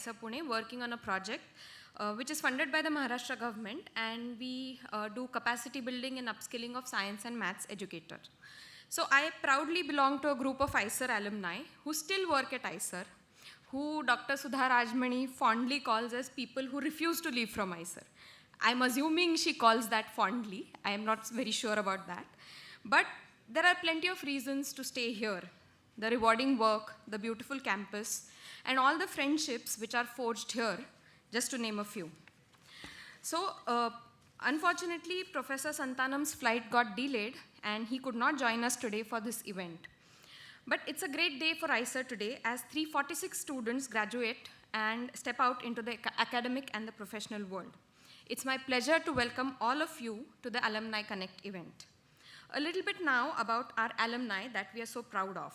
IISER Pune working on a project which is funded by the Maharashtra government, and we do capacity building and upskilling of science and maths educators. So I proudly belong to a group of IISER alumni who still work at IISER, who Dr. Sudha Rajmani fondly calls as people who refuse to leave from IISER. I'm assuming she calls that fondly. I am not very sure about that. But there are plenty of reasons to stay here. The rewarding work, the beautiful campus, and all the friendships which are forged here, just to name a few. So, unfortunately, Professor Santanam's flight got delayed and he could not join us today for this event. But it's a great day for IISER today as 346 students graduate and step out into the academic and the professional world. It's my pleasure to welcome all of you to the Alumni Connect event. A little bit now about our alumni that we are so proud of.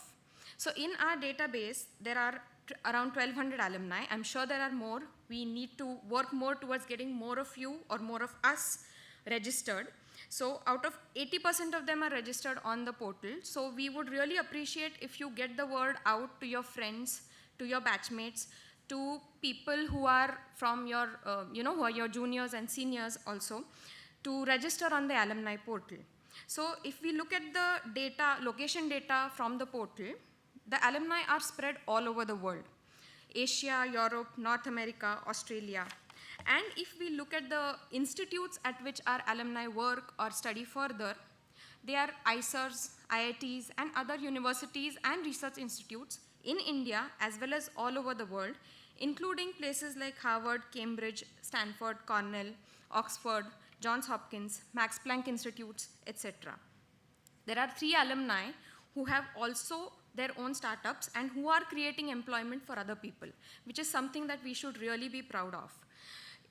So in our database, there are around 1,200 alumni. I'm sure there are more. We need to work more towards getting more of you or more of us registered. So out of 80% of them are registered on the portal. So we would really appreciate if you get the word out to your friends, to your batchmates, to people who are from your, who are your juniors and seniors also, to register on the alumni portal. So if we look at the data, location data from the portal, the alumni are spread all over the world: Asia, Europe, North America, Australia. And if we look at the institutes at which our alumni work or study further, they are IISERs, IITs, and other universities and research institutes in India as well as all over the world, including places like Harvard, Cambridge, Stanford, Cornell, Oxford, Johns Hopkins, Max Planck Institutes, etc. There are 3 alumni who have also their own startups and who are creating employment for other people, which is something that we should really be proud of.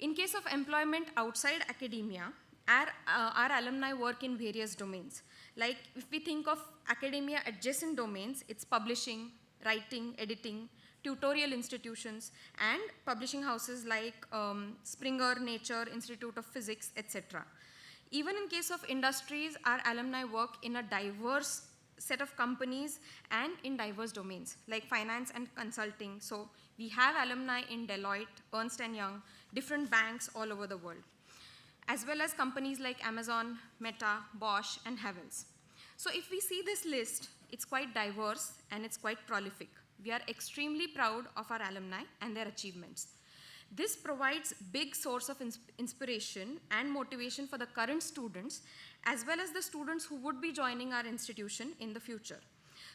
In case of employment outside academia, our alumni work in various domains. Like if we think of academia adjacent domains, it's publishing, writing, editing, tutorial institutions, and publishing houses like Springer, Nature, Institute of Physics, etc. Even in case of industries, our alumni work in a diverse set of companies and in diverse domains like finance and consulting. So we have alumni in Deloitte, Ernst & Young, different banks all over the world, as well as companies like Amazon, Meta, Bosch, and Havels. So if we see this list, it's quite diverse and it's quite prolific. We are extremely proud of our alumni and their achievements. This provides big source of inspiration and motivation for the current students as well as the students who would be joining our institution in the future.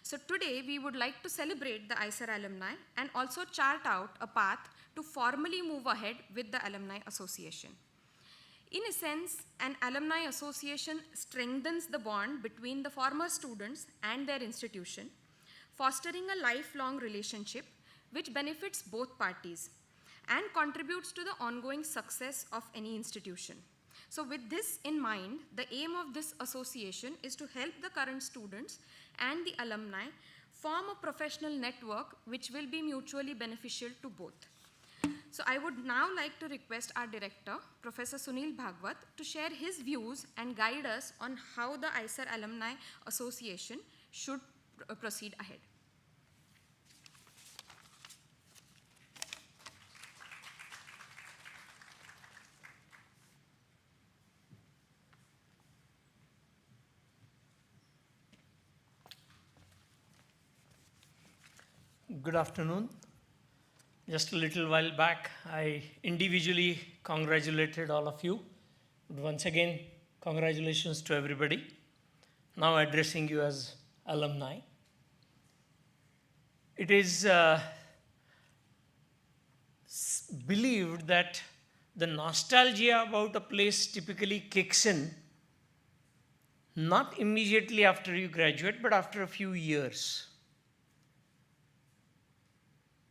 So today we would like to celebrate the IISER alumni and also chart out a path to formally move ahead with the Alumni Association. In a sense, an alumni association strengthens the bond between the former students and their institution, fostering a lifelong relationship which benefits both parties and contributes to the ongoing success of any institution. So with this in mind, the aim of this association is to help the current students and the alumni form a professional network which will be mutually beneficial to both. So I would now like to request our director, Professor Sunil Bhagwat, to share his views and guide us on how the IISER Alumni Association should proceed ahead. Good afternoon. Just a little while back, I individually congratulated all of you. But once again, congratulations to everybody. Now addressing you as alumni. It is believed that the nostalgia about a place typically kicks in not immediately after you graduate, but after a few years.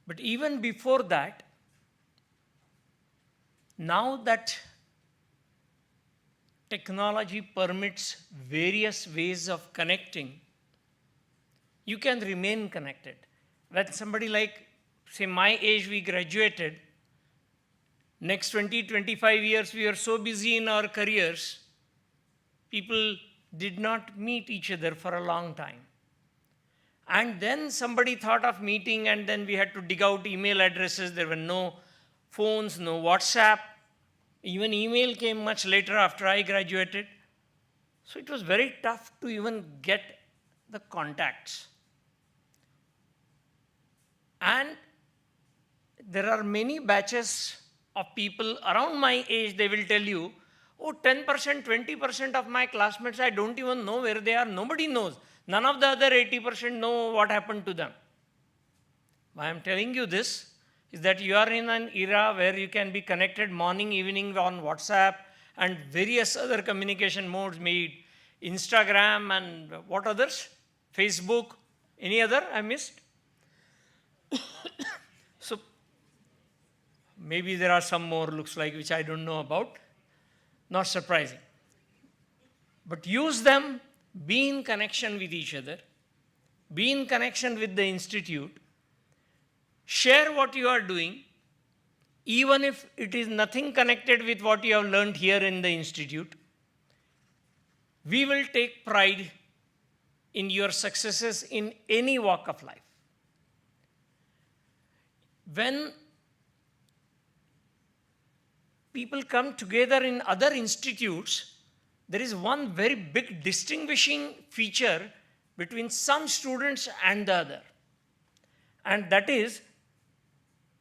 But even before that, now that technology permits various ways of connecting, you can remain connected. When somebody like, say, my age, we graduated, next 20, 25 years, we are so busy in our careers, people did not meet each other for a long time. And then somebody thought of meeting, and then we had to dig out email addresses. There were no phones, no WhatsApp. Even email came much later after I graduated. So it was very tough to even get the contacts. And there are many batches of people around my age, they will tell you, oh, 10%, 20% of my classmates, I don't even know where they are. Nobody knows. None of the other 80% know what happened to them. Why I'm telling you this is that you are in an era where you can be connected morning, evening on WhatsApp and various other communication modes, made Instagram and what others? Facebook, any other I missed? So maybe there are some more, looks like, which I don't know about. Not surprising. But use them, be in connection with each other, be in connection with the institute, share what you are doing, even if it is nothing connected with what you have learned here in the institute. We will take pride in your successes in any walk of life. When people come together in other institutes, there is one very big distinguishing feature between some students and the other. And that is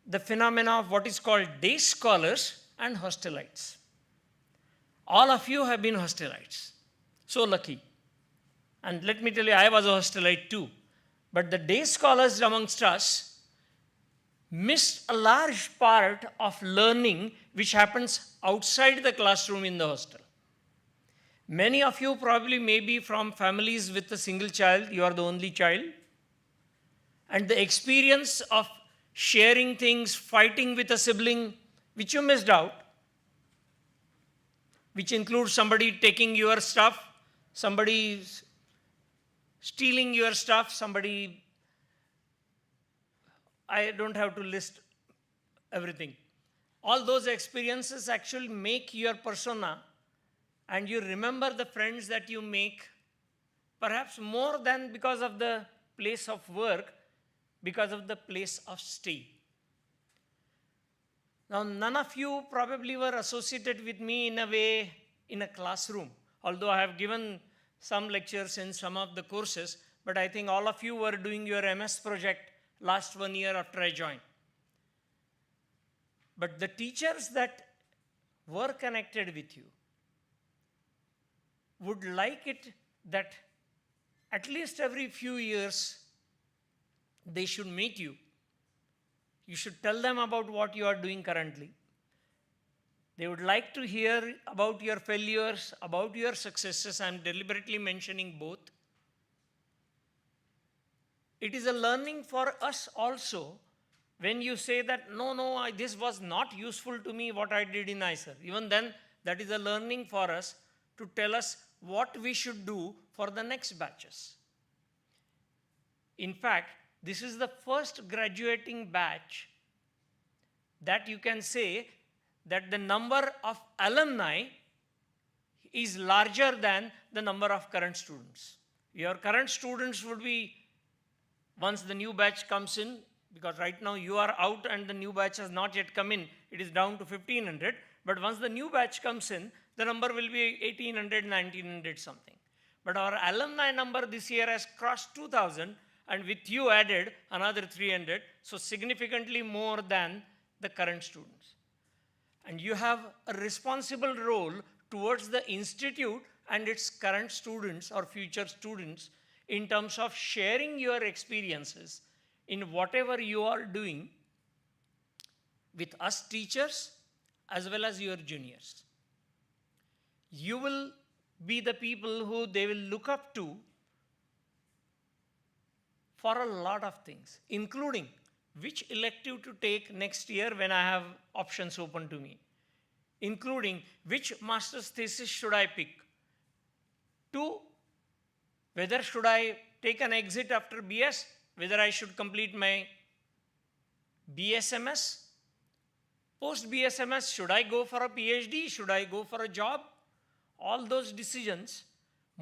the phenomena of what is called day scholars and hostelites. All of you have been hostelites. So lucky. And let me tell you, I was a hostelite too. But the day scholars amongst us missed a large part of learning which happens outside the classroom in the hostel. Many of you probably may be from families with a single child, you are the only child. And the experience of sharing things, fighting with a sibling, which you missed out, which includes somebody taking your stuff, somebody stealing your stuff, somebody, I don't have to list everything. All those experiences actually make your persona, and you remember the friends that you make, perhaps more than because of the place of work, because of the place of stay. Now, none of you probably were associated with me in a way in a classroom, although I have given some lectures in some of the courses, but I think all of you were doing your MS project last 1 year after I joined. But the teachers that were connected with you would like it that at least every few years they should meet you. You should tell them about what you are doing currently. They would like to hear about your failures, about your successes. I'm deliberately mentioning both. It is a learning for us also when you say that, no, this was not useful to me, what I did in IISER. Even then, that is a learning for us to tell us what we should do for the next batches. In fact, this is the first graduating batch that you can say that the number of alumni is larger than the number of current students. Your current students would be, once the new batch comes in, because right now you are out and the new batch has not yet come in, it is down to 1,500, but once the new batch comes in, the number will be 1,800, 1,900 something. But our alumni number this year has crossed 2,000, and with you added another 300, so significantly more than the current students. And you have a responsible role towards the institute and its current students or future students in terms of sharing your experiences in whatever you are doing with us teachers as well as your juniors. You will be the people who they will look up to for a lot of things, including which elective to take next year when I have options open to me, including which master's thesis should I pick, to whether should I take an exit after BS, whether I should complete my BSMS, post BSMS, should I go for a PhD, should I go for a job? All those decisions,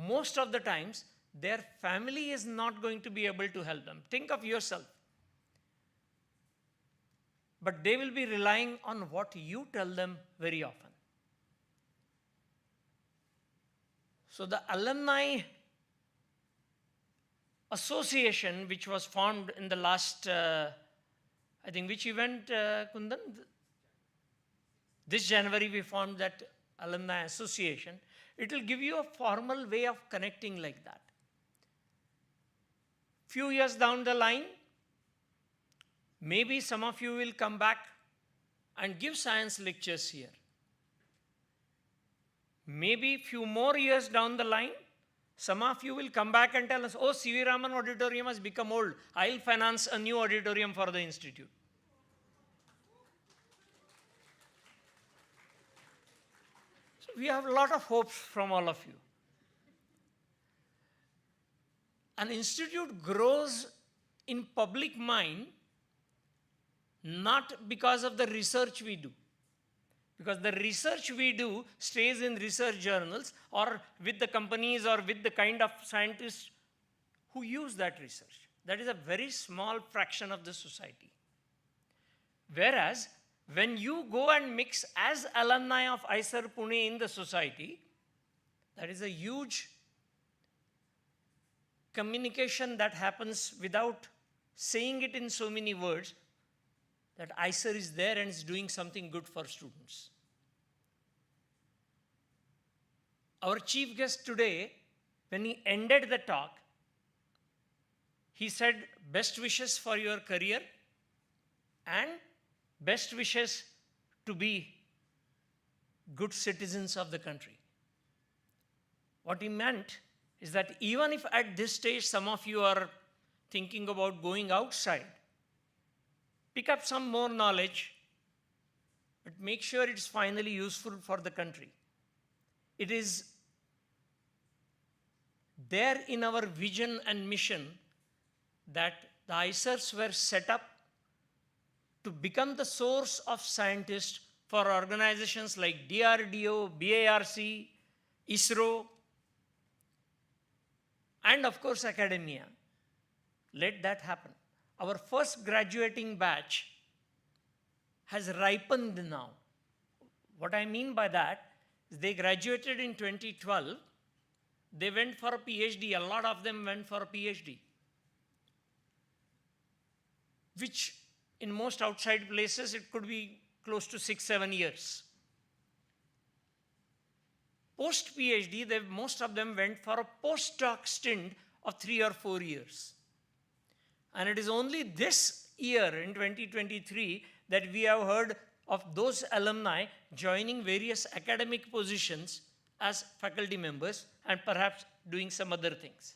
most of the times, their family is not going to be able to help them. Think of yourself. But they will be relying on what you tell them very often. So the Alumni Association, which was formed in the last, I think, which event, Kundan? This January we formed that Alumni Association. It will give you a formal way of connecting like that. Few years down the line, maybe some of you will come back and give science lectures here. Maybe few more years down the line, some of you will come back and tell us, oh, C.V. Raman Auditorium has become old. I'll finance a new auditorium for the institute. So we have a lot of hopes from all of you. An institute grows in public mind not because of the research we do. Because the research we do stays in research journals or with the companies or with the kind of scientists who use that research. That is a very small fraction of the society. Whereas, when you go and mix as alumni of IISER Pune in the society, that is a huge communication that happens without saying it in so many words, that IISER is there and is doing something good for students. Our chief guest today, when he ended the talk, he said, best wishes for your career and best wishes to be good citizens of the country. What he meant is that even if at this stage some of you are thinking about going outside, pick up some more knowledge, but make sure it's finally useful for the country. It is there in our vision and mission that the IISERs were set up to become the source of scientists for organizations like DRDO, BARC, ISRO, and of course academia. Let that happen. Our first graduating batch has ripened now. What I mean by that is they graduated in 2012. They went for a PhD. A lot of them went for a PhD, which in most outside places, it could be close to 6-7 years. Post-PhD, most of them went for a postdoc stint of 3 or 4 years. And it is only this year, in 2023, that we have heard of those alumni joining various academic positions as faculty members and perhaps doing some other things.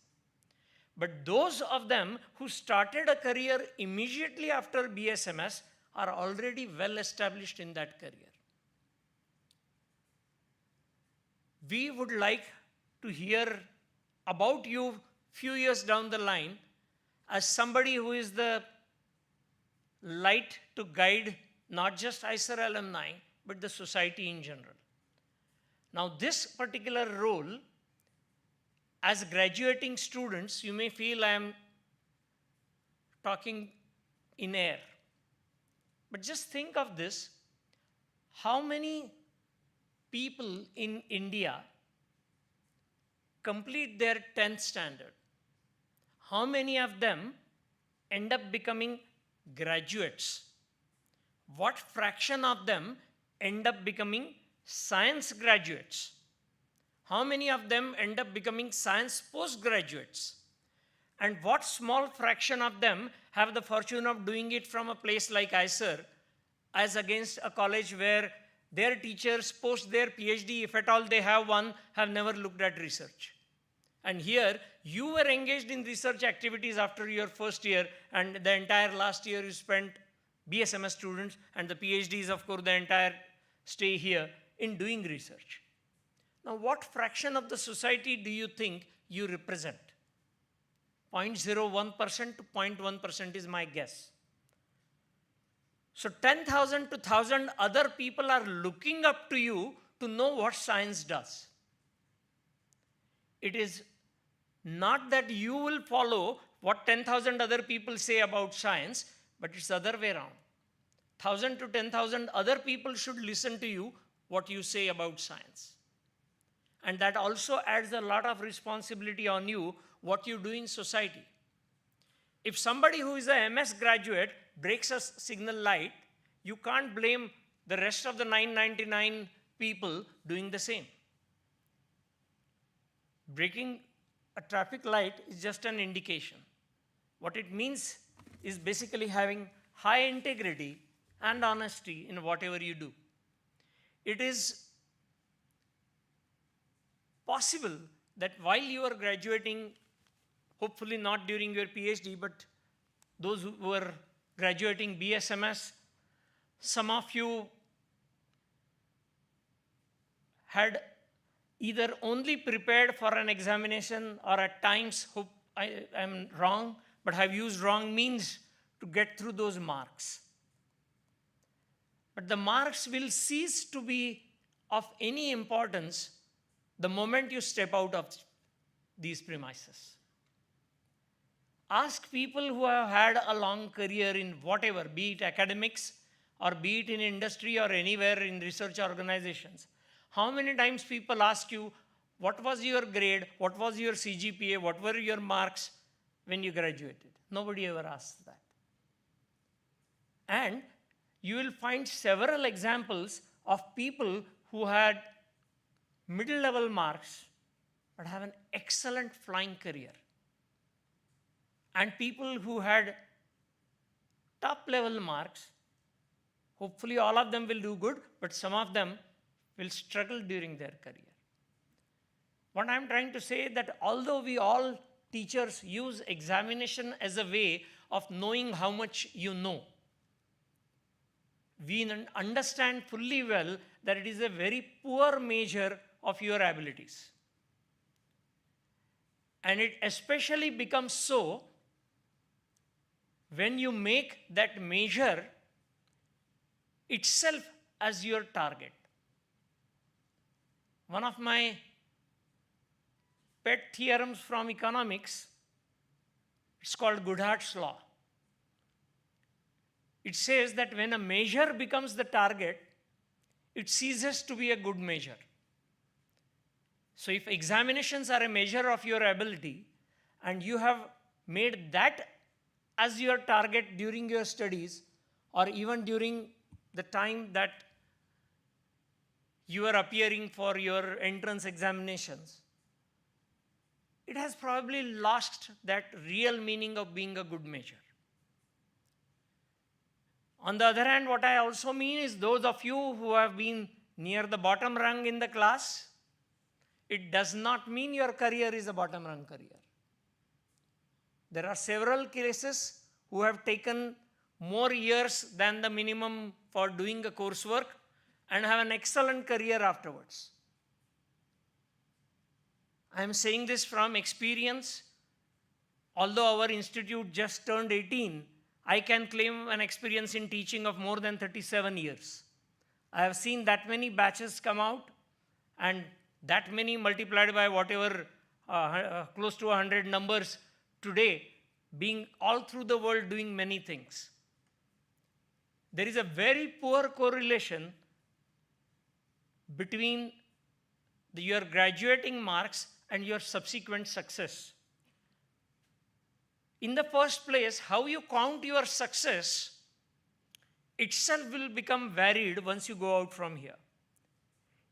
But those of them who started a career immediately after BSMS are already well established in that career. We would like to hear about you few years down the line as somebody who is the light to guide not just IISER alumni, but the society in general. Now, this particular role, as graduating students, you may feel I am talking in air. But just think of this. How many people in India complete their 10th standard? How many of them end up becoming graduates? What fraction of them end up becoming science graduates? How many of them end up becoming science postgraduates? And what small fraction of them have the fortune of doing it from a place like IISER, as against a college where their teachers post their PhD, if at all they have one, have never looked at research. And here, you were engaged in research activities after your first year, and the entire last year you spent BSMS students, and the PhDs, of course, the entire stay here in doing research. Now, what fraction of the society do you think you represent? 0.01% to 0.1% is my guess. So 10,000 to 1,000 other people are looking up to you to know what science does. It is Not that you will follow what 10,000 other people say about science, but it's the other way around. 1,000 to 10,000 other people should listen to you what you say about science. And that also adds a lot of responsibility on you what you do in society. If somebody who is a MS graduate breaks a signal light, you can't blame the rest of the 999 people doing the same. Breaking a traffic light is just an indication. What it means is basically having high integrity and honesty in whatever you do. It is possible that while you are graduating, hopefully not during your PhD, but those who were graduating BSMS, some of you had either only prepared for an examination or at times, hope I am wrong, but have used wrong means to get through those marks. But the marks will cease to be of any importance the moment you step out of these premises. Ask people who have had a long career in whatever, be it academics or be it in industry or anywhere in research organizations. How many times people ask you, what was your grade, what was your CGPA, what were your marks when you graduated? Nobody ever asks that. And you will find several examples of people who had middle level marks but have an excellent flying career. And people who had top level marks, hopefully all of them will do good, but some of them will struggle during their career. What I'm trying to say is that although we all teachers use examination as a way of knowing how much you know, we understand fully well that it is a very poor measure of your abilities. And it especially becomes so when you make that measure itself as your target. One of my pet theorems from economics, it's called Goodhart's law. It says that when a measure becomes the target, it ceases to be a good measure. So if examinations are a measure of your ability and you have made that as your target during your studies or even during the time that you are appearing for your entrance examinations, it has probably lost that real meaning of being a good measure. On the other hand, what I also mean is those of you who have been near the bottom rung in the class, it does not mean your career is a bottom rung career. There are several cases who have taken more years than the minimum for doing a coursework and have an excellent career afterwards. I am saying this from experience. Although our institute just turned 18, I can claim an experience in teaching of more than 37 years. I have seen that many batches come out and that many multiplied by whatever close to 100 numbers today being all through the world doing many things. There is a very poor correlation between your graduating marks and your subsequent success. In the first place, how you count your success itself will become varied once you go out from here.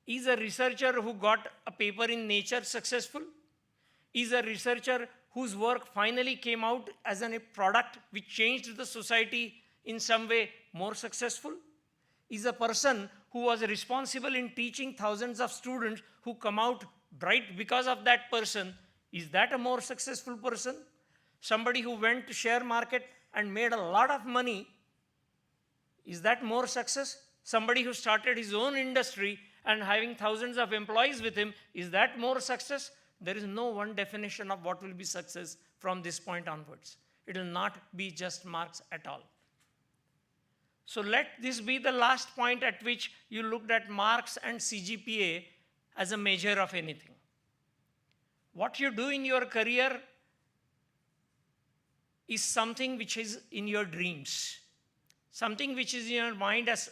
Is a researcher who got a paper in Nature successful? Is a researcher whose work finally came out as a product which changed the society in some way more successful? Is a person who was responsible in teaching thousands of students who come out bright because of that person, is that a more successful person? Somebody who went to share market and made a lot of money, is that more success? Somebody who started his own industry and having thousands of employees with him, is that more success? There is no one definition of what will be success from this point onwards. It will not be just marks at all. So let this be the last point at which you looked at marks and CGPA as a measure of anything. what you do in your career is something which is in your dreams, something which is in your mind as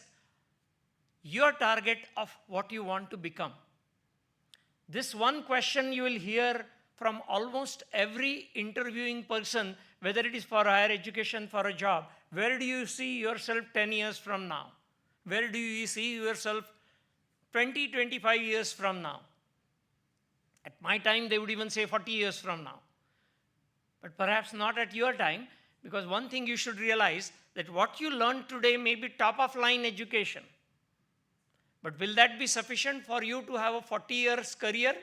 your target of what you want to become. This one question you will hear from almost every interviewing person, whether it is for higher education, for a job. Where do you see yourself 10 years from now? Where do you see yourself 20, 25 years from now? At my time, they would even say 40 years from now. But perhaps not at your time, because one thing you should realize that what you learn today may be top of line education. But will that be sufficient for you to have a 40 years career?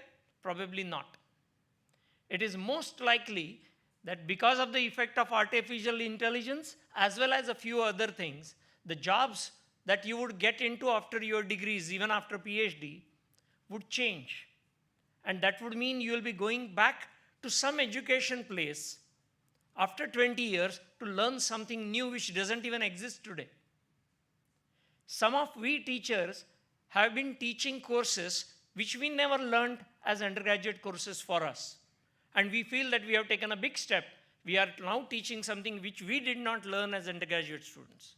Probably not. It is most likely that because of the effect of artificial intelligence, as well as a few other things, the jobs that you would get into after your degrees, even after PhD, would change. And that would mean you will be going back to some education place after 20 years to learn something new which doesn't even exist today. Some of we teachers have been teaching courses which we never learned as undergraduate courses for us. And we feel that we have taken a big step. We are now teaching something which we did not learn as undergraduate students.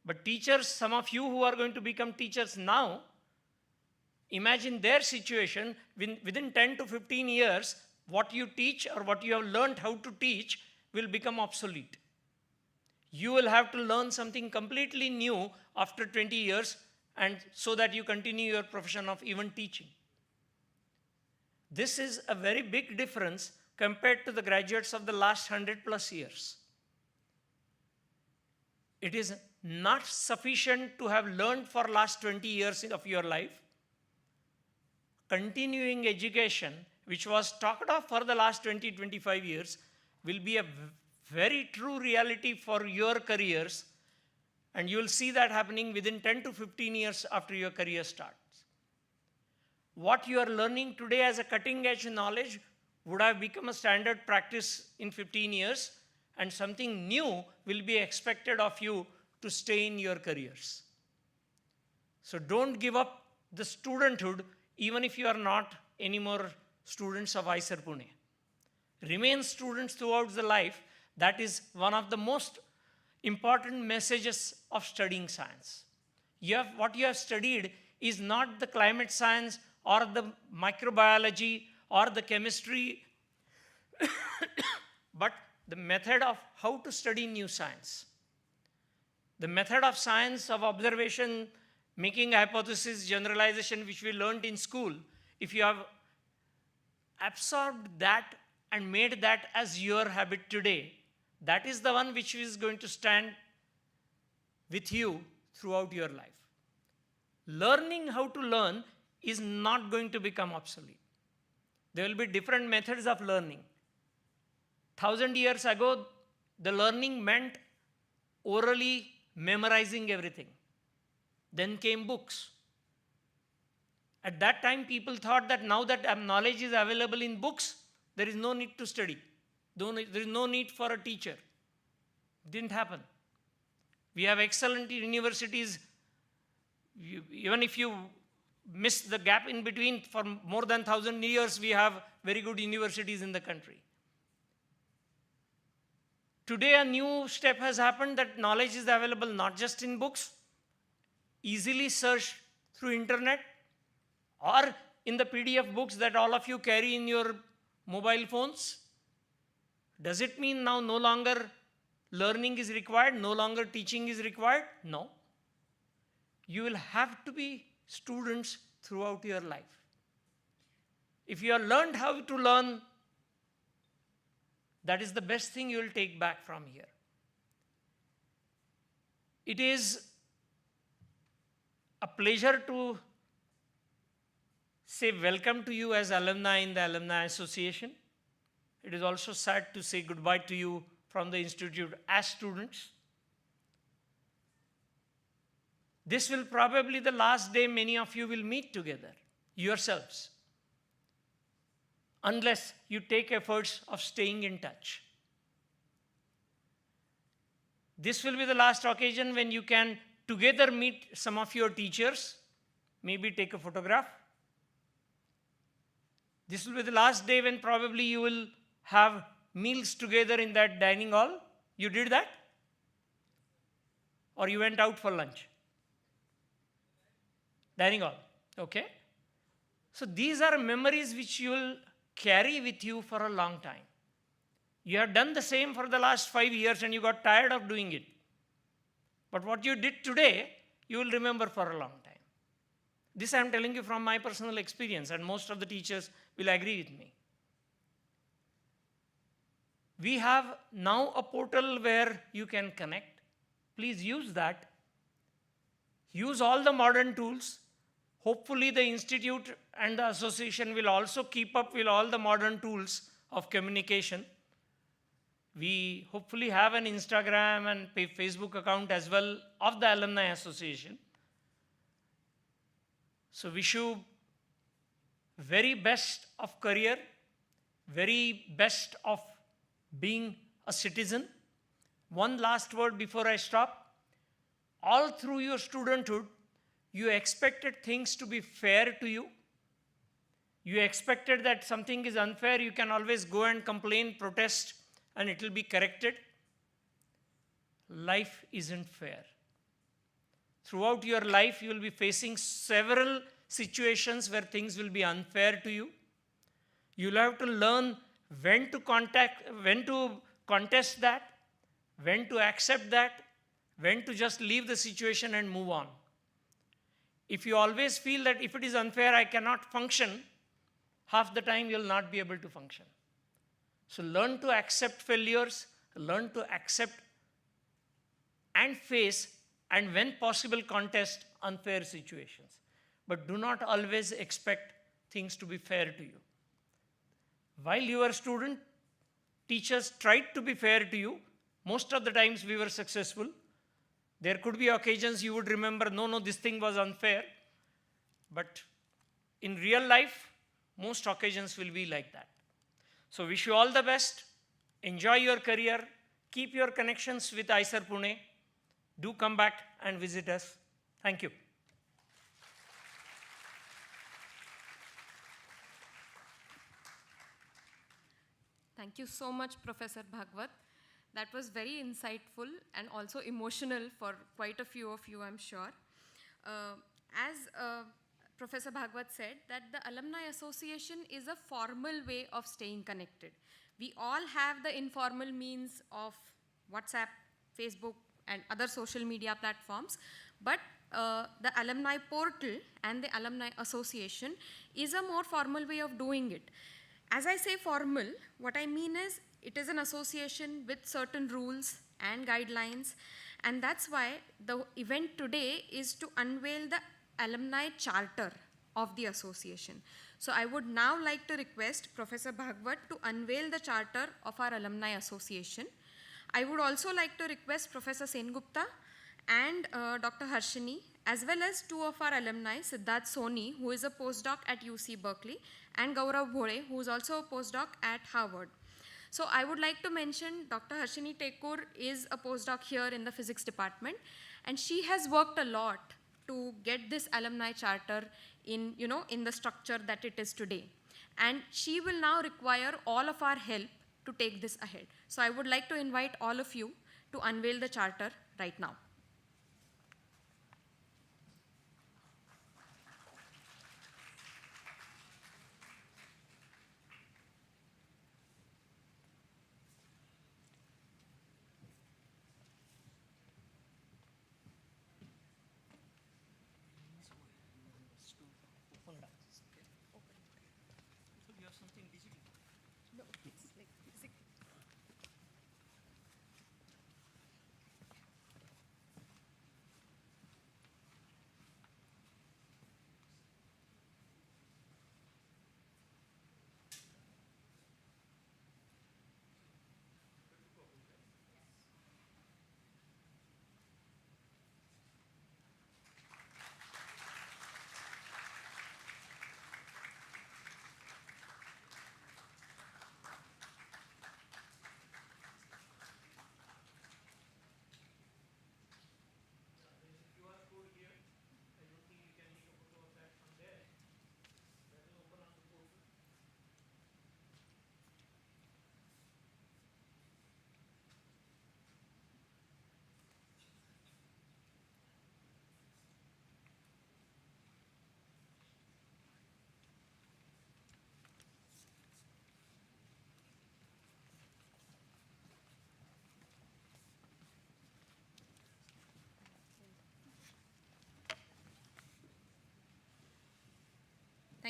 But teachers, some of you who are going to become teachers now, imagine their situation within 10 to 15 years, what you teach or what you have learned how to teach will become obsolete. You will have to learn something completely new after 20 years, and so that you continue your profession of even teaching. This is a very big difference compared to the graduates of the last 100 plus years. It is not sufficient to have learned for last 20 years of your life. Continuing education, which was talked of for the last 20, 25 years, will be a very true reality for your careers, and you will see that happening within 10 to 15 years after your career starts. What you are learning today as a cutting edge knowledge would have become a standard practice in 15 years, and something new will be expected of you to stay in your careers. So don't give up the studenthood even if you are not anymore students of IISER Pune. Remain students throughout the life. That is one of the most important messages of studying science. What you have studied is not the climate science or the microbiology or the chemistry, but the method of how to study new science. The method of science of observation, making hypothesis, generalization, which we learned in school, if you have absorbed that and made that as your habit today, that is the one which is going to stand with you throughout your life. Learning how to learn is not going to become obsolete. There will be different methods of learning. 1,000 years ago, the learning meant orally memorizing everything. Then came books. At that time, people thought that now that knowledge is available in books, there is no need to study. There is no need for a teacher. It didn't happen. We have excellent universities. Even if you miss the gap in between, for more than 1,000 years, we have very good universities in the country. Today, a new step has happened that knowledge is available not just in books, easily searched through internet, or in the PDF books that all of you carry in your mobile phones. Does it mean now no longer learning is required, no longer teaching is required? No. You will have to be students throughout your life. If you have learned how to learn, that is the best thing you will take back from here. It is a pleasure to say welcome to you as alumni in the Alumni Association. It is also sad to say goodbye to you from the institute as students. This will probably be the last day many of you will meet together, yourselves, unless you take efforts of staying in touch. This will be the last occasion when you can together meet some of your teachers, maybe take a photograph. This will be the last day when probably you will have meals together in that dining hall. You did that? Or you went out for lunch? Dining hall. Okay? So these are memories which you will carry with you for a long time. You have done the same for the last 5 years and you got tired of doing it. But what you did today, you will remember for a long time. This I am telling you from my personal experience, and most of the teachers will agree with me. We have now a portal where you can connect. Please use that. Use all the modern tools. Hopefully the institute and the association will also keep up with all the modern tools of communication. We hopefully have an Instagram and Facebook account as well of the Alumni Association. So wish you very best of career, very best of being a citizen. One last word before I stop. All through your studenthood, you expected things to be fair to you. You expected that something is unfair, you can always go and complain, protest, and it will be corrected. Life isn't fair. Throughout your life, you will be facing several situations where things will be unfair to you. You'll have to learn when to contest that, when to accept that, when to just leave the situation and move on. If you always feel that if it is unfair, I cannot function, half the time you'll not be able to function. So learn to accept failures, learn to accept and face, and when possible contest unfair situations. But do not always expect things to be fair to you. While you were a student, teachers tried to be fair to you. Most of the times we were successful. There could be occasions you would remember, no, this thing was unfair. But in real life, most occasions will be like that. So wish you all the best. Enjoy your career. Keep your connections with IISER Pune. Do come back and visit us. Thank you. Thank you so much, Professor Bhagwat. That was very insightful and also emotional for quite a few of you, I'm sure. As Professor Bhagwat said, that the Alumni Association is a formal way of staying connected. We all have the informal means of WhatsApp, Facebook, and other social media platforms, but the alumni portal and the Alumni Association is a more formal way of doing it. As I say formal, what I mean is it is an association with certain rules and guidelines, and that's why the event today is to unveil the alumni charter of the association. So I would now like to request Professor Bhagwat to unveil the charter of our Alumni Association. I would also like to request Professor Sengupta and Dr. Harshini, as well as two of our alumni, Siddharth Soni, who is a postdoc at UC Berkeley, and Gaurav Bhore, who is also a postdoc at Harvard. So I would like to mention Dr. Harshini Tekur is a postdoc here in the physics department, and she has worked a lot to get this alumni charter in the structure that it is today. And she will now require all of our help to take this ahead. So I would like to invite all of you to unveil the charter right now.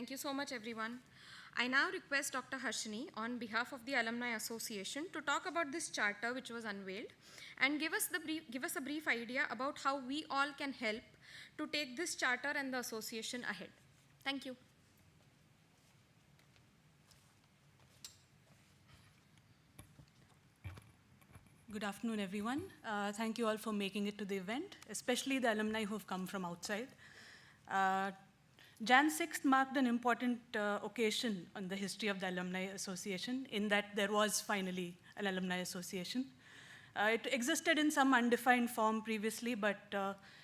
Thank you so much, everyone. I now request Dr. Harshini, on behalf of the Alumni Association, to talk about this charter which was unveiled and give us a brief idea about how we all can help to take this charter and the association ahead. Thank you. Good afternoon, everyone. Thank you all for making it to the event, especially the alumni who have come from outside. Jan 6th marked an important occasion on the history of the Alumni Association, in that there was finally an Alumni Association. It existed in some undefined form previously, but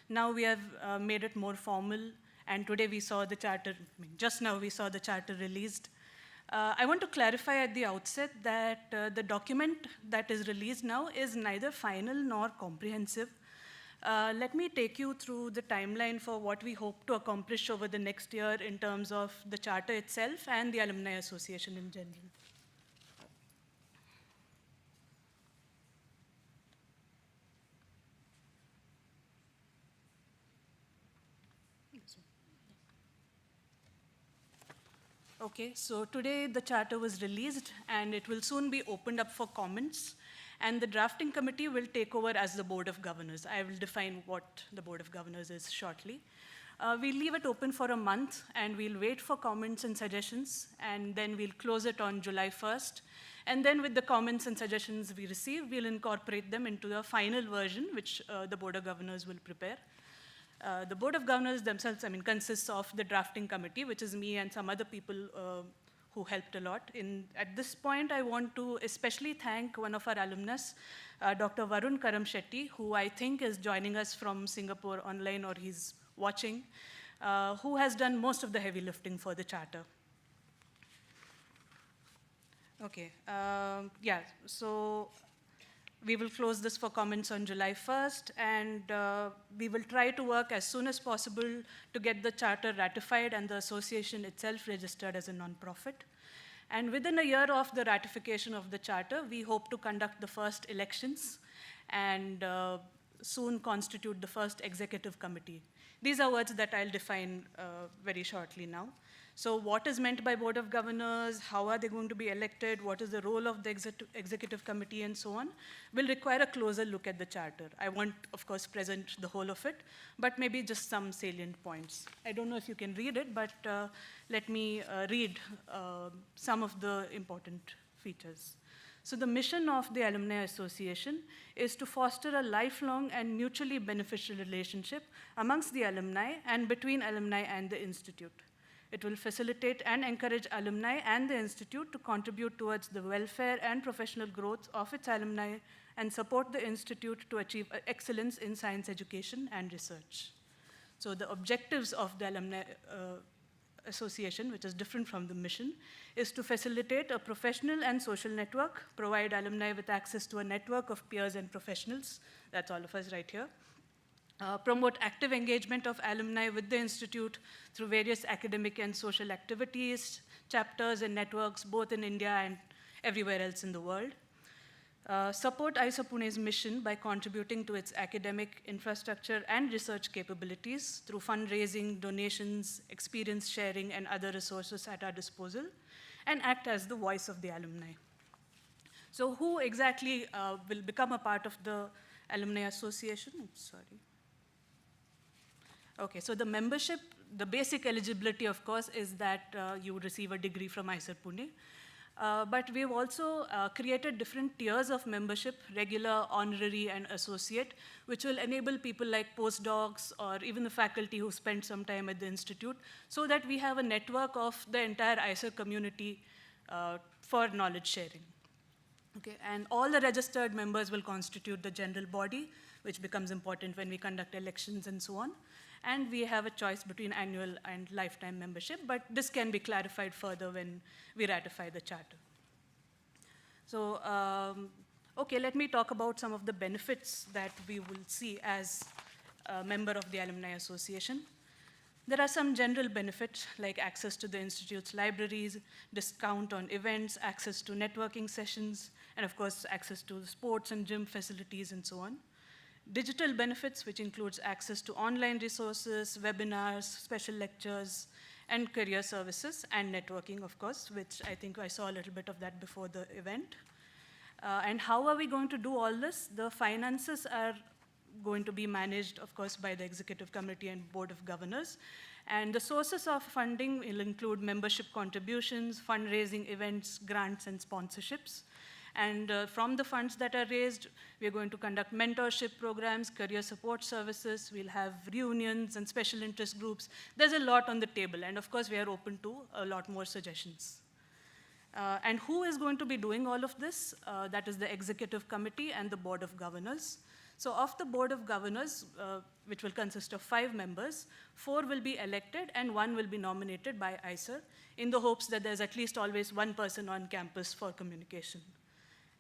now we have made it more formal, and today we saw the charter, just now we saw the charter released. I want to clarify at the outset that the document that is released now is neither final nor comprehensive. Let me take you through the timeline for what we hope to accomplish over the next year in terms of the charter itself and the Alumni Association in general. Okay, so today the charter was released and it will soon be opened up for comments, and the drafting committee will take over as the Board of Governors. I will define what the Board of Governors is shortly. We'll leave it open for a month and we'll wait for comments and suggestions, and then we'll close it on July 1st. And then with the comments and suggestions we receive, we'll incorporate them into the final version, which the Board of Governors will prepare. The Board of Governors themselves, consists of the drafting committee, which is me and some other people who helped a lot. At this point, I want to especially thank one of our alumnus, Dr. Varun Karam Shetty, who I think is joining us from Singapore online, or he's watching, who has done most of the heavy lifting for the charter. Okay, so we will close this for comments on July 1st, and we will try to work as soon as possible to get the charter ratified and the association itself registered as a nonprofit. And within a year of the ratification of the charter, we hope to conduct the first elections and soon constitute the first executive committee. These are words that I'll define very shortly now. So what is meant by Board of Governors, how are they going to be elected, what is the role of the executive committee, and so on, will require a closer look at the charter. I won't, of course, present the whole of it, but maybe just some salient points. I don't know if you can read it, but let me read some of the important features. So the mission of the Alumni Association is to foster a lifelong and mutually beneficial relationship amongst the alumni and between alumni and the institute. It will facilitate and encourage alumni and the institute to contribute towards the welfare and professional growth of its alumni and support the institute to achieve excellence in science education and research. So the objectives of the Alumni Association, which is different from the mission, is to facilitate a professional and social network, provide alumni with access to a network of peers and professionals, that's all of us right here, promote active engagement of alumni with the institute through various academic and social activities, chapters and networks, both in India and everywhere else in the world. Support IISER Pune's mission by contributing to its academic infrastructure and research capabilities through fundraising, donations, experience sharing, and other resources at our disposal, and act as the voice of the alumni. So who exactly will become a part of the Alumni Association? Oops, sorry. Okay, so the membership, the basic eligibility, of course, is that you would receive a degree from IISER Pune. But we've also created different tiers of membership, regular, honorary, and associate, which will enable people like postdocs or even the faculty who spend some time at the institute, so that we have a network of the entire IISER community for knowledge sharing. Okay, and all the registered members will constitute the general body, which becomes important when we conduct elections and so on. And we have a choice between annual and lifetime membership, but this can be clarified further when we ratify the charter. So, okay, let me talk about some of the benefits that we will see as a member of the Alumni Association. There are some general benefits, like access to the institute's libraries, discount on events, access to networking sessions, and of course, access to sports and gym facilities and so on. Digital benefits, which includes access to online resources, webinars, special lectures, and career services and networking, of course, which I think I saw a little bit of that before the event. And how are we going to do all this? The finances are going to be managed, of course, by the Executive Committee and Board of Governors. And the sources of funding will include membership contributions, fundraising events, grants, and sponsorships. And from the funds that are raised, we're going to conduct mentorship programs, career support services, we'll have reunions and special interest groups. There's a lot on the table, and of course, we are open to a lot more suggestions. And who is going to be doing all of this? That is the Executive Committee and the Board of Governors. So of the Board of Governors, which will consist of 5 members, 4 will be elected and 1 will be nominated by IISER in the hopes that there's at least always 1 person on campus for communication.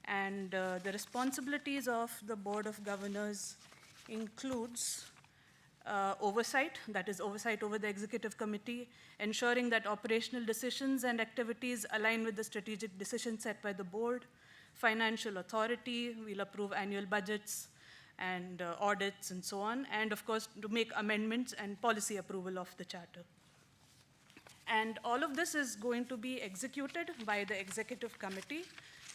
And the responsibilities of the Board of Governors includes oversight, that is oversight over the Executive Committee, ensuring that operational decisions and activities align with the strategic decisions set by the board, financial authority, we'll approve annual budgets and audits and so on, and of course to make amendments and policy approval of the charter. And all of this is going to be executed by the Executive Committee,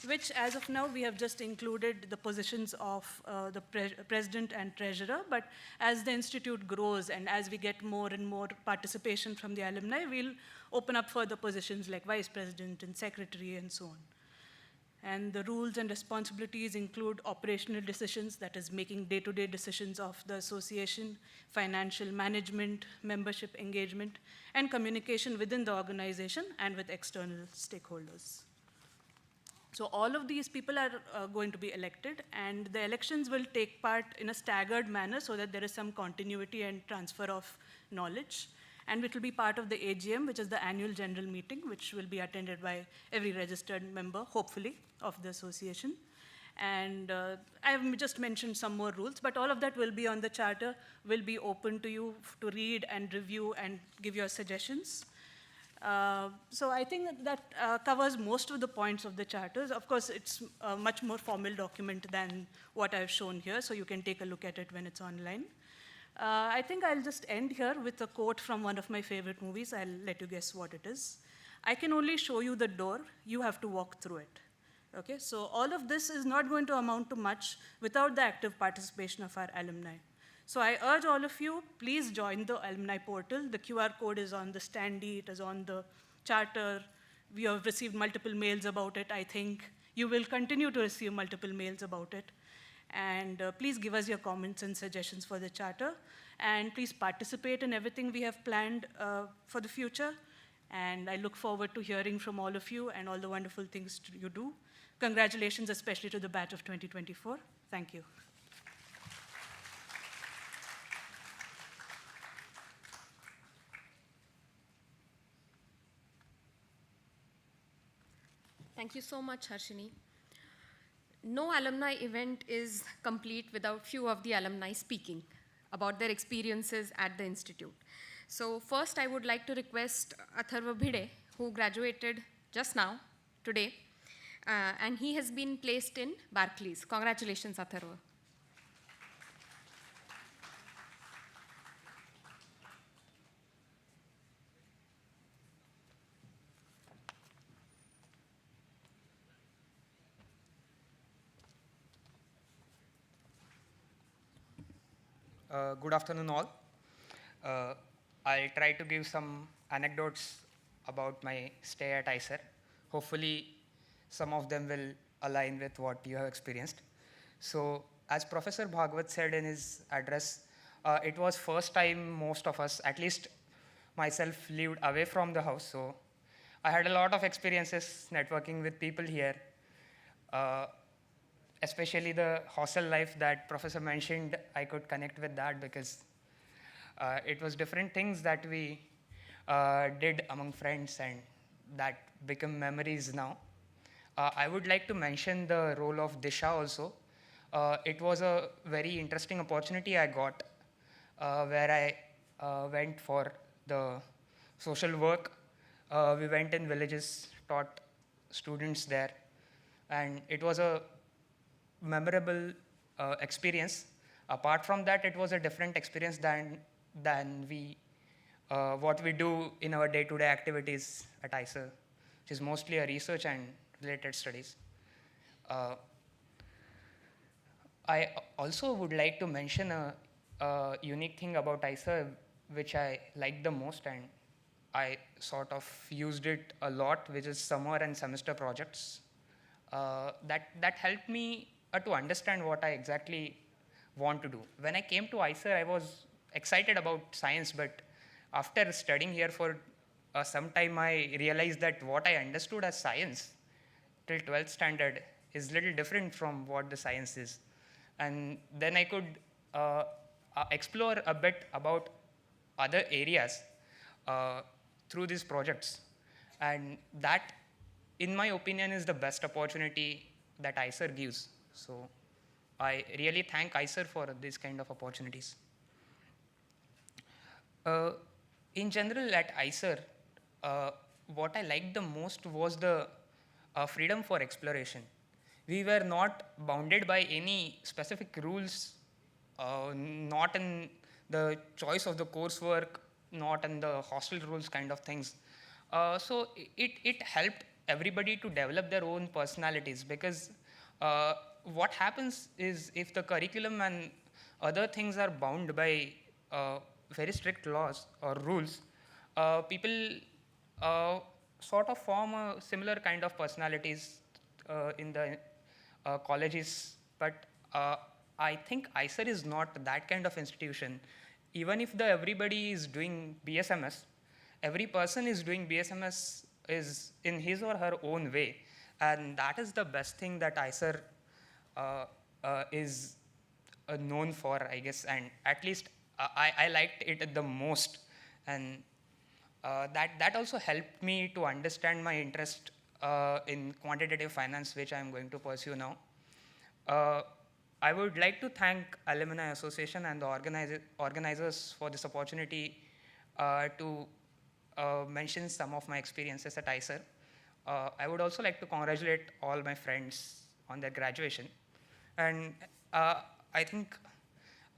which as of now we have just included the positions of the president and treasurer, but as the institute grows and as we get more and more participation from the alumni, we'll open up further positions like vice president and secretary and so on. And the rules and responsibilities include operational decisions, that is making day-to-day decisions of the association, financial management, membership engagement, and communication within the organization and with external stakeholders. So all of these people are going to be elected, and the elections will take part in a staggered manner so that there is some continuity and transfer of knowledge. And it will be part of the AGM, which is the annual general meeting, which will be attended by every registered member, hopefully, of the association. And I have just mentioned some more rules, but all of that will be on the charter, will be open to you to read and review and give your suggestions. So I think that covers most of the points of the charters. Of course, it's a much more formal document than what I've shown here, so you can take a look at it when it's online. I think I'll just end here with a quote from one of my favorite movies. I'll let you guess what it is. I can only show you the door, you have to walk through it. Okay, so all of this is not going to amount to much without the active participation of our alumni. So I urge all of you, please join the alumni portal. The QR code is on the standee, it is on the charter. We have received multiple mails about it, I think. You will continue to receive multiple mails about it. And please give us your comments and suggestions for the charter. And please participate in everything we have planned for the future. And I look forward to hearing from all of you and all the wonderful things you do. Congratulations, especially to the batch of 2024. Thank you. Thank you so much, Harshini. No alumni event is complete without few of the alumni speaking about their experiences at the institute. So first, I would like to request Atharva Bhide, who graduated just now, today, and he has been placed in Barclays. Congratulations, Atharva. Good afternoon, all. I'll try to give some anecdotes about my stay at IISER. Hopefully, some of them will align with what you have experienced. So, as Professor Bhagwat said in his address, it was first time most of us, at least myself, lived away from the house. So, I had a lot of experiences networking with people here. Especially the hostel life that Professor mentioned, I could connect with that because it was different things that we did among friends and that become memories now. I would like to mention the role of Disha also. It was a very interesting opportunity I got where I went for the social work. We went in villages, taught students there, and it was a memorable experience. Apart from that, it was a different experience than we what we do in our day-to-day activities at IISER, which is mostly a research and related studies. I also would like to mention a unique thing about IISER, which I like the most, and I sort of used it a lot, which is summer and semester projects. That helped me to understand what I exactly want to do. When I came to IISER, I was excited about science, but after studying here for some time, I realized that what I understood as science till 12th standard is little different from what the science is. And then I could explore a bit about other areas through these projects. And that, in my opinion, is the best opportunity that IISER gives. So I really thank IISER for these kind of opportunities. In general, at IISER, what I liked the most was the freedom for exploration. We were not bounded by any specific rules, not in the choice of the coursework, not in the hostel rules kind of things. So it helped everybody to develop their own personalities, because what happens is if the curriculum and other things are bound by very strict laws or rules, people sort of form a similar kind of personalities in the colleges. But I think IISER is not that kind of institution. Even if everybody is doing BSMS, every person is doing BSMS is in his or her own way. And that is the best thing that IISER is known for, I guess. And at least I liked it the most. And that also helped me to understand my interest in quantitative finance, which I'm going to pursue now. I would like to thank Alumni Association and the organizers for this opportunity to mention some of my experiences at IISER. I would also like to congratulate all my friends on their graduation. And I think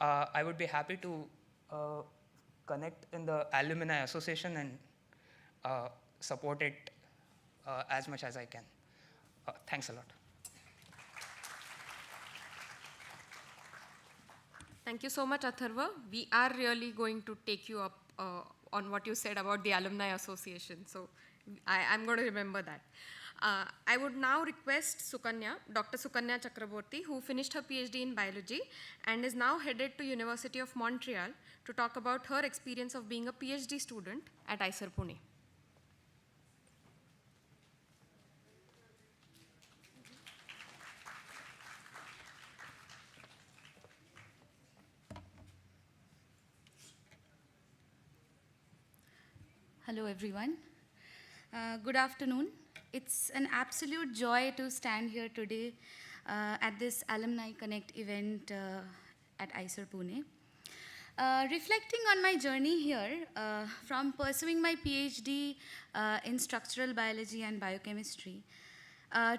I would be happy to connect in the Alumni Association and support it as much as I can. Thanks a lot. Thank you so much, Atharva. We are really going to take you up on what you said about the Alumni Association. So I'm going to remember that. I would now request Sukanya, Dr. Sukanya Chakraborty, who finished her PhD in biology and is now headed to University of Montreal, to talk about her experience of being a PhD student at IISER Pune. Hello, everyone. Good afternoon. It's an absolute joy to stand here today at this Alumni Connect event at IISER Pune. Reflecting on my journey here, from pursuing my PhD in structural biology and biochemistry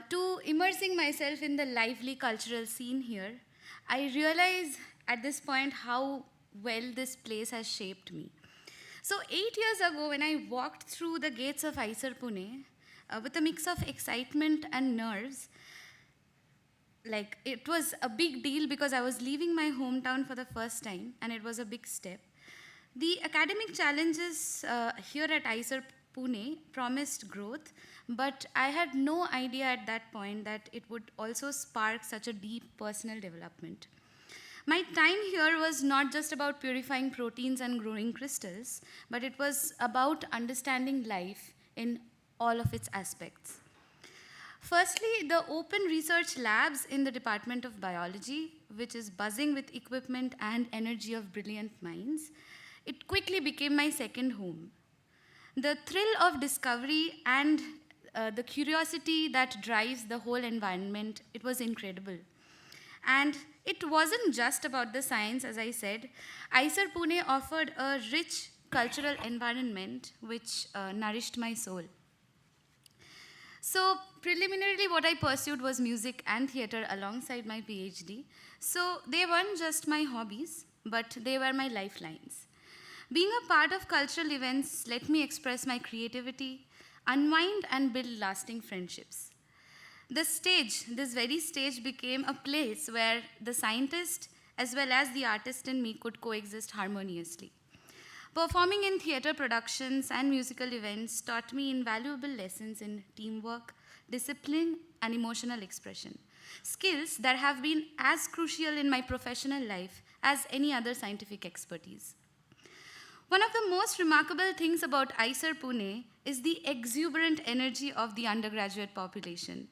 to immersing myself in the lively cultural scene here, I realize at this point how well this place has shaped me. So 8 years ago, when I walked through the gates of IISER Pune with a mix of excitement and nerves, like it was a big deal because I was leaving my hometown for the first time, and it was a big step. The academic challenges here at IISER Pune promised growth, but I had no idea at that point that it would also spark such a deep personal development. My time here was not just about purifying proteins and growing crystals, but it was about understanding life in all of its aspects. Firstly, the open research labs in the Department of Biology, which is buzzing with equipment and energy of brilliant minds, it quickly became my second home. The thrill of discovery and the curiosity that drives the whole environment, it was incredible. And it wasn't just about the science, as I said. IISER Pune offered a rich cultural environment which nourished my soul. So preliminarily, what I pursued was music and theater alongside my PhD. So they weren't just my hobbies, but they were my lifelines. Being a part of cultural events let me express my creativity, unwind, and build lasting friendships. This very stage, became a place where the scientist as well as the artist in me could coexist harmoniously. Performing in theater productions and musical events taught me invaluable lessons in teamwork, discipline, and emotional expression, skills that have been as crucial in my professional life as any other scientific expertise. One of the most remarkable things about IISER Pune is the exuberant energy of the undergraduate population.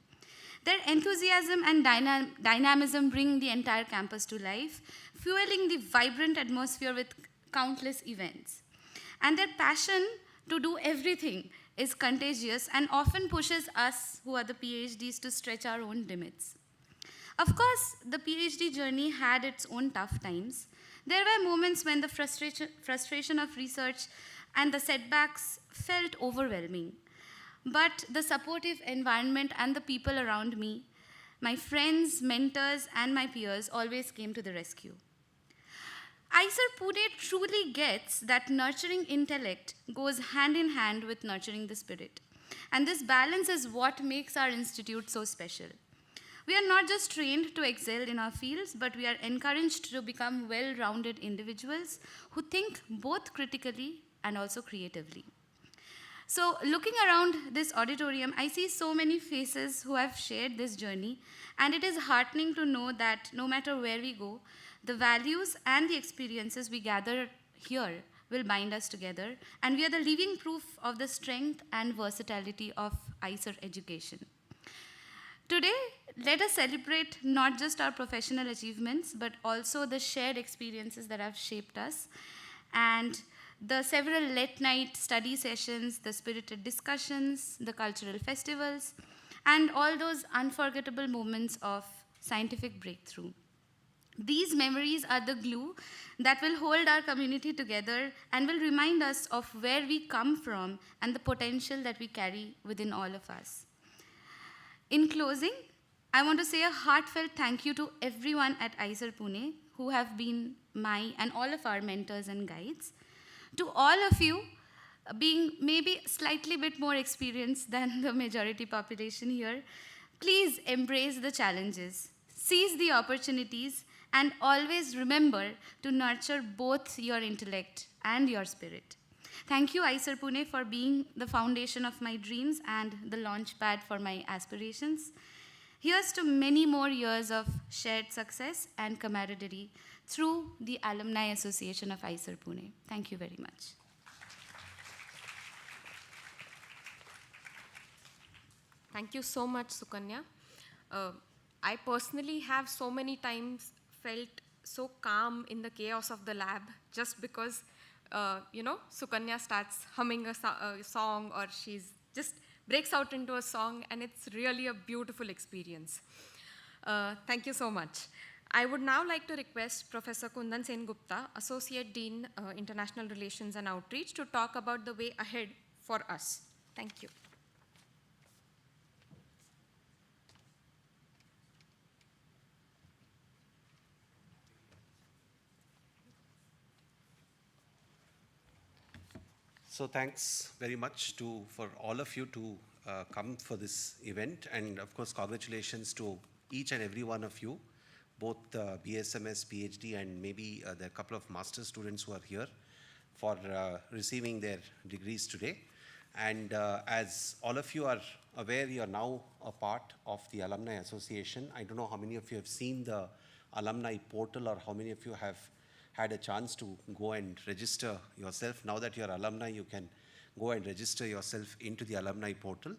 Their enthusiasm and dynamism bring the entire campus to life, fueling the vibrant atmosphere with countless events. And their passion to do everything is contagious and often pushes us, who are the PhDs, to stretch our own limits. Of course, the PhD journey had its own tough times. There were moments when the frustration of research and the setbacks felt overwhelming. But the supportive environment and the people around me, my friends, mentors, and my peers always came to the rescue. IISER Pune truly gets that nurturing intellect goes hand in hand with nurturing the spirit. And this balance is what makes our institute so special. We are not just trained to excel in our fields, but we are encouraged to become well-rounded individuals who think both critically and also creatively. So looking around this auditorium, I see so many faces who have shared this journey, and it is heartening to know that no matter where we go, the values and the experiences we gather here will bind us together, and we are the living proof of the strength and versatility of IISER education. Today, let us celebrate not just our professional achievements, but also the shared experiences that have shaped us, and the several late-night study sessions, the spirited discussions, the cultural festivals, and all those unforgettable moments of scientific breakthrough. These memories are the glue that will hold our community together and will remind us of where we come from and the potential that we carry within all of us. In closing, I want to say a heartfelt thank you to everyone at IISER Pune who have been my and all of our mentors and guides. To all of you, being maybe slightly bit more experienced than the majority population here, please embrace the challenges, seize the opportunities, and always remember to nurture both your intellect and your spirit. Thank you, IISER Pune, for being the foundation of my dreams and the launch pad for my aspirations. Here's to many more years of shared success and camaraderie through the Alumni Association of IISER Pune. Thank you very much. Thank you so much, Sukanya. I personally have so many times felt so calm in the chaos of the lab just because, Sukanya starts humming a song, or she's just breaks out into a song, and it's really a beautiful experience. Thank you so much. I would now like to request Professor Kundan Sen Gupta, Associate Dean, International Relations and Outreach, to talk about the way ahead for us. Thank you. So thanks very much for all of you to come for this event, and of course congratulations to each and every one of you, both BSMS, PhD, and maybe there are a couple of master students who are here for receiving their degrees today. And as all of you are aware, you are now a part of the Alumni Association. I don't know how many of you have seen the alumni portal, or how many of you have had a chance to go and register yourself. Now that you're alumni, you can go and register yourself into the alumni portal.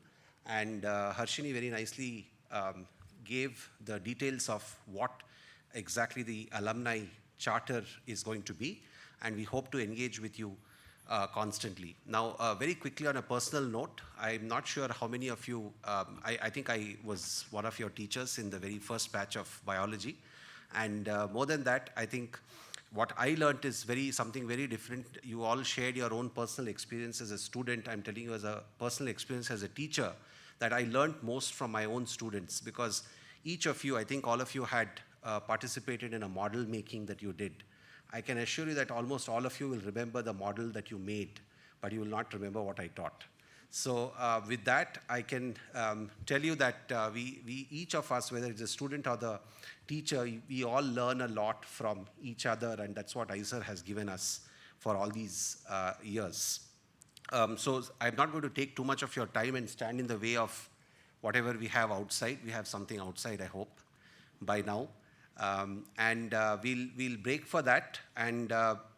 And Harshini very nicely gave the details of what exactly the alumni charter is going to be, and we hope to engage with you constantly. Now, very quickly on a personal note, I'm not sure how many of you, I think I was one of your teachers in the very first batch of biology, and more than that, I think what I learned is something very different. You all shared your own personal experience as a student. I'm telling you as a personal experience as a teacher, that I learned most from my own students, because each of you, I think all of you had participated in a model making that you did. I can assure you that almost all of you will remember the model that you made, but you will not remember what I taught. So with that, I can tell you that we each of us, whether it's a student or the teacher, we all learn a lot from each other, and that's what IISER has given us for all these years. So I'm not going to take too much of your time and stand in the way of whatever we have outside. We have something outside, I hope, by now. We'll break for that. And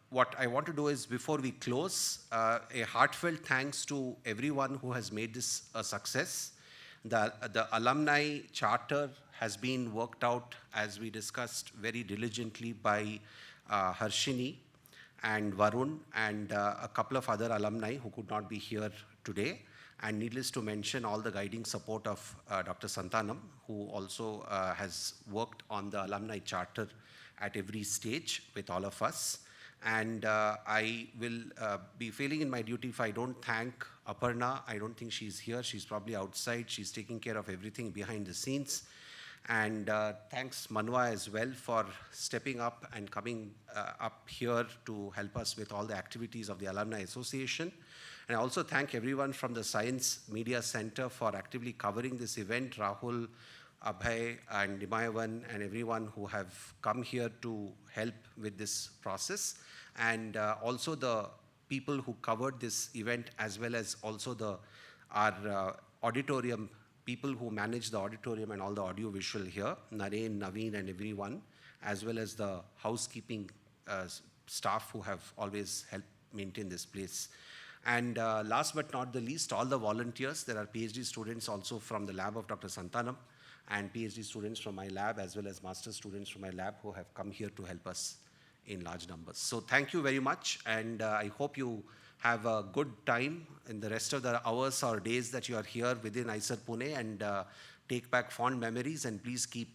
what I want to do is, before we close, a heartfelt thanks to everyone who has made this a success. The alumni charter has been worked out, as we discussed, very diligently by Harshini and Varun and a couple of other alumni who could not be here today. And needless to mention, all the guiding support of Dr. Santanam, who also has worked on the alumni charter at every stage with all of us. And I will be failing in my duty if I don't thank Aparna. I don't think she's here. She's probably outside. She's taking care of everything behind the scenes. And thanks Manwa as well for stepping up and coming up here to help us with all the activities of the Alumni Association. And I also thank everyone from the Science Media Center for actively covering this event, Rahul, Abhay, and Nimayavan, and everyone who have come here to help with this process. And also the people who covered this event, as well as also our auditorium, people who manage the auditorium and all the audio visual here, Naren, Naveen, and everyone, as well as the housekeeping staff who have always helped maintain this place. And last but not the least, all the volunteers. There are PhD students also from the lab of Dr. Santanam, and PhD students from my lab, as well as master students from my lab who have come here to help us in large numbers. So thank you very much, and I hope you have a good time in the rest of the hours or days that you are here within IISER Pune, and take back fond memories, and please keep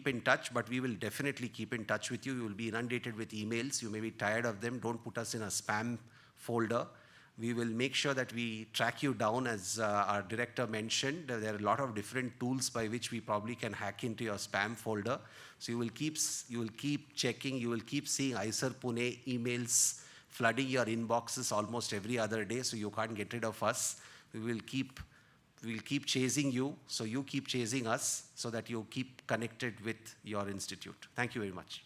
in touch, but we will definitely keep in touch with you. You will be inundated with emails. You may be tired of them. Don't put us in a spam folder. We will make sure that we track you down, as our director mentioned. There are a lot of different tools by which we probably can hack into your spam folder. So you will keep checking. You will keep seeing IISER Pune emails flooding your inboxes almost every other day, so you can't get rid of us. We'll keep chasing you, so you keep chasing us, so that you keep connected with your institute. Thank you very much.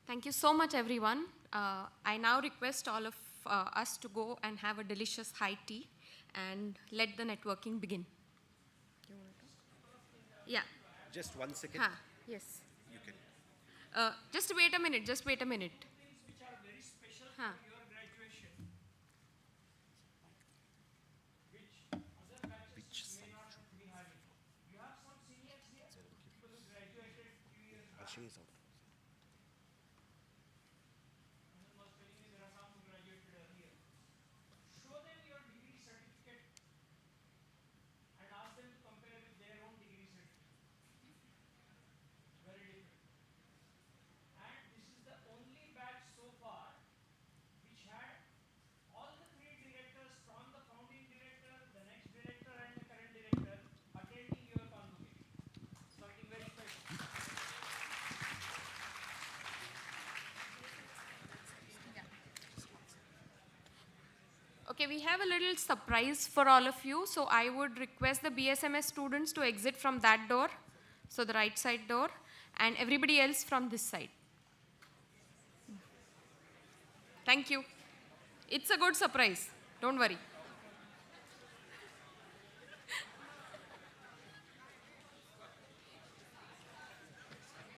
Thank you so much, everyone. I now request all of us to go and have a delicious high tea and let the networking begin. Yeah. Just 1 second. Yes. You can. Just wait a minute. Just wait a minute. Which are very special Huh. for your graduation, which other batches may not be having. You have some seniors here, people who graduated 2 years back. Harshini is out. Anand was telling me there are some who graduated earlier. Show them your degree certificate and ask them to compare with their own degree certificate. Very different. And this is the only batch so far which had all the 3 directors, from the founding director, the next director, and the current director attending your convocation. Something very special. Okay, we have a little surprise for all of you. So I would request the BSMS students to exit from that door, so the right side door, and everybody else from this side. Thank you. It's a good surprise. Don't worry.